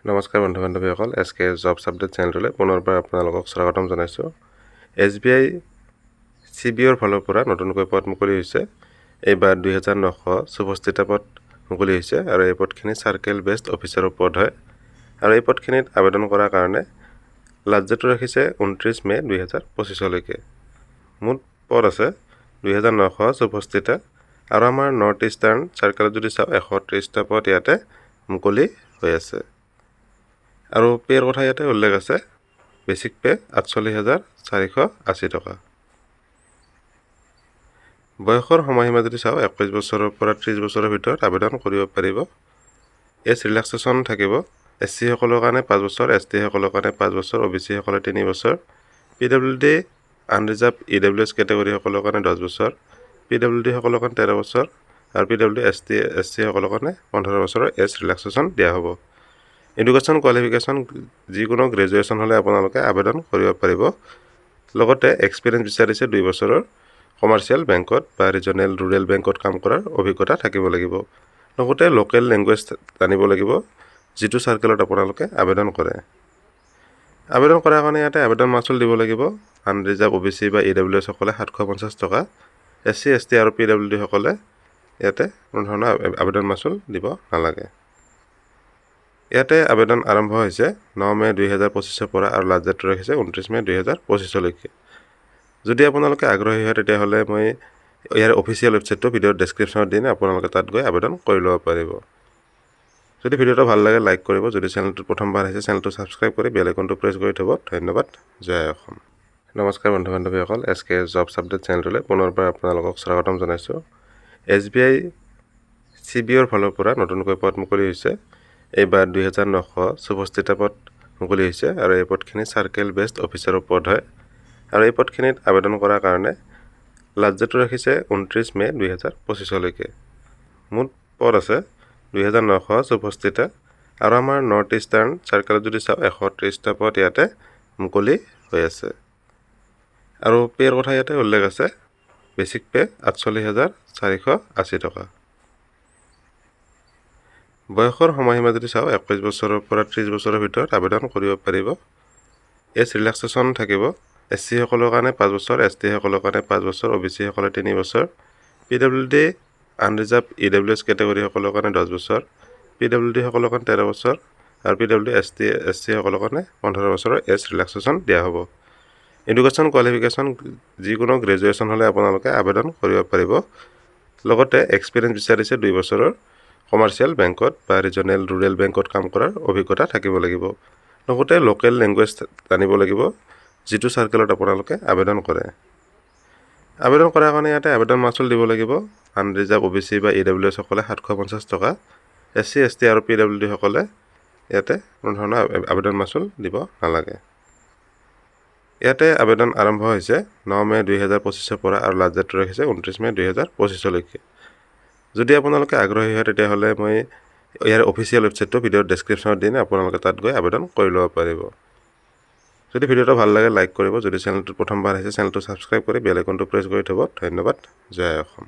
নমস্কাৰ বন্ধু বান্ধৱীসকল, SK jobs update চেনেললৈ পুনৰবাৰ আপোনালোকক স্বাগতম জনাইছোঁ। SBI CBOৰ ফালৰ পৰা নতুনকৈ পদ মুকলি হৈছে। এইবাৰ 2964টা পদ মুকলি হৈছে আৰু এই পদখিনি চাৰ্কেল বেছড অফিচাৰৰ পদ হয়। আৰু এই পদখিনিত আবেদন কৰাৰ কাৰণে লাষ্ট ডেট ৰাখিছে 29 মে 2025লৈকে। মুঠ পদ আছে 2964টা আৰু আমাৰ নৰ্থ ইষ্টাৰ্ণ চাৰ্কেলত যদি চাওঁ 130টা পদ ইয়াতে মুকলি হৈ আছে। আৰু পে'ৰ কথা ইয়াতে উল্লেখ আছে, বেচিক পে' 48,480 টকা। বয়সৰ সময়সীমা যদি চাওঁ 21 বছৰৰ পৰা 30 বছৰৰ ভিতৰত আবেদন কৰিব পাৰিব। এজ ৰিলেক্সেশ্যন থাকিব। SC সকলৰ কাৰণে 5 বছৰ, ST সকলৰ কাৰণে 5 বছৰ, OBC সকলে 3 বছৰ, PWD আনৰিজাৰ্ভ EWS কেটেগৰী সকলৰ কাৰণে 10 বছৰ, PWD সকলৰ কাৰণে 13 বছৰ আৰু PWD SC সকলৰ কাৰণে 15 বছৰৰ এজ ৰিলেক্সেশ্যন দিয়া হ'ব। এডুকেশ্যন কোৱালিফিকেশ্যন যিকোনো গ্ৰেজুৱেশ্যন হ'লে আপোনালোকে আবেদন কৰিব পাৰিব। লগতে এক্সপিৰিয়েঞ্চ বিচাৰিছে 2 বছৰৰ কমাৰ্চিয়েল বেংকত বা ৰিজনেল ৰুৰেল বেংকত কাম কৰাৰ অভিজ্ঞতা থাকিব লাগিব। লগতে লোকেল লেংগুৱেজ জানিব লাগিব, যিটো চাৰ্কেলত আপোনালোকে আবেদন কৰে। আবেদন কৰাৰ কাৰণে ইয়াতে আবেদন মাচুল দিব লাগিব। আনৰিজাৰ্ভ OBC বা EWS সকলে 750 টকা, SC ST আৰু PWD সকলে ইয়াতে কোনো ধৰণৰ আবেদন মাচুল দিব নালাগে। ইয়াতে আবেদন আৰম্ভ হৈছে 9 মে 2025 পৰা আৰু লাষ্ট ডেট ৰাখিছে 29 মে 2025লৈকে। যদি আপোনালোকে আগ্ৰহী হয় তেতিয়াহ'লে মই ইয়াৰ অফিচিয়েল ৱেবছাইটটো ভিডিঅ'ৰ ডেছক্ৰিপশ্যনত দিম, আপোনালোকে তাত গৈ আবেদন কৰি ল'ব পাৰিব। যদি ভিডিঅ'টো ভাল লাগে লাইক কৰিব, যদি চেনেলটোত প্ৰথমবাৰ আহিছে চেনেলটো ছাবস্ক্ৰাইব কৰি বেল আইকনটো প্ৰেছ কৰি থ'ব। ধন্যবাদ। জয় অসম। নমস্কাৰ বন্ধু বান্ধৱীসকল, SK জবছ আপডেট চেনেললৈ পুনৰবাৰ আপোনালোকক স্বাগতম জনাইছোঁ। SBI CBOৰ ফালৰ পৰা নতুনকৈ পদ মুকলি হৈছে। এইবাৰ 2964টা পদ মুকলি হৈছে আৰু এই পদখিনি চাৰ্কেল বেছড অফিচাৰৰ পদ হয়। আৰু এই পদখিনিত আবেদন কৰাৰ কাৰণে লাষ্ট ডেট ৰাখিছে 29 মে 2025লৈকে। মুঠ পদ আছে 2964টা আৰু আমাৰ নৰ্থ ইষ্টাৰ্ণ চাৰ্কেলত যদি চাওঁ 130টা পদ ইয়াতে মুকলি হৈ আছে। আৰু পে'ৰ কথা ইয়াতে উল্লেখ আছে, বেচিক পে' 48,480 টকা। বয়সৰ সময়সীমা যদি চাওঁ 21 বছৰৰ পৰা 30 বছৰৰ ভিতৰত আবেদন কৰিব পাৰিব। এজ ৰিলেক্সেশ্যন থাকিব। SC সকলৰ কাৰণে 5 বছৰ, ST সকলৰ কাৰণে 5 বছৰ, OBC সকলে 3 বছৰ, PWD আনৰিজাৰ্ভ EWS কেটেগৰী সকলৰ কাৰণে 10 বছৰ, PWD সকলৰ কাৰণে 13 বছৰ আৰু PWD SC সকলৰ কাৰণে 15 বছৰৰ এজ ৰিলেক্সেশ্যন দিয়া হ'ব। এডুকেশ্যন কোৱালিফিকেশ্যন যিকোনো গ্ৰেজুৱেশ্যন হ'লে আপোনালোকে আবেদন কৰিব পাৰিব। লগতে এক্সপিৰিয়েঞ্চ বিচাৰিছে 2 বছৰৰ কমাৰ্চিয়েল বেংকত বা ৰিজনেল ৰুৰেল বেংকত কাম কৰাৰ অভিজ্ঞতা থাকিব লাগিব। লগতে লোকেল লেংগুৱেজ জানিব লাগিব, যিটো চাৰ্কেলত আপোনালোকে আবেদন কৰে। আবেদন কৰাৰ কাৰণে ইয়াতে আবেদন মাচুল দিব লাগিব। আনৰিজাৰ্ভ OBC বা EWS সকলে 750 টকা, SC ST আৰু PWD সকলে ইয়াতে কোনো ধৰণৰ আবেদন মাচুল দিব নালাগে। ইয়াতে আবেদন আৰম্ভ হৈছে 9 মে 2025 পৰা আৰু লাষ্ট ডেট ৰাখিছে 29 মে 2025লৈকে। যদি আপোনালোকে আগ্ৰহী হয় তেতিয়াহ'লে মই ইয়াৰ অফিচিয়েল ৱেবছাইটটো ভিডিঅ'ৰ ডেছক্ৰিপশ্যনত দিম, আপোনালোকে তাত গৈ আবেদন কৰি ল'ব পাৰিব। যদি ভিডিঅ'টো ভাল লাগে লাইক কৰিব, যদি চেনেলটোত প্ৰথমবাৰ আহিছে চেনেলটো ছাবস্ক্ৰাইব কৰি বেল আইকনটো প্ৰেছ কৰি থ'ব। ধন্যবাদ। জয় অসম।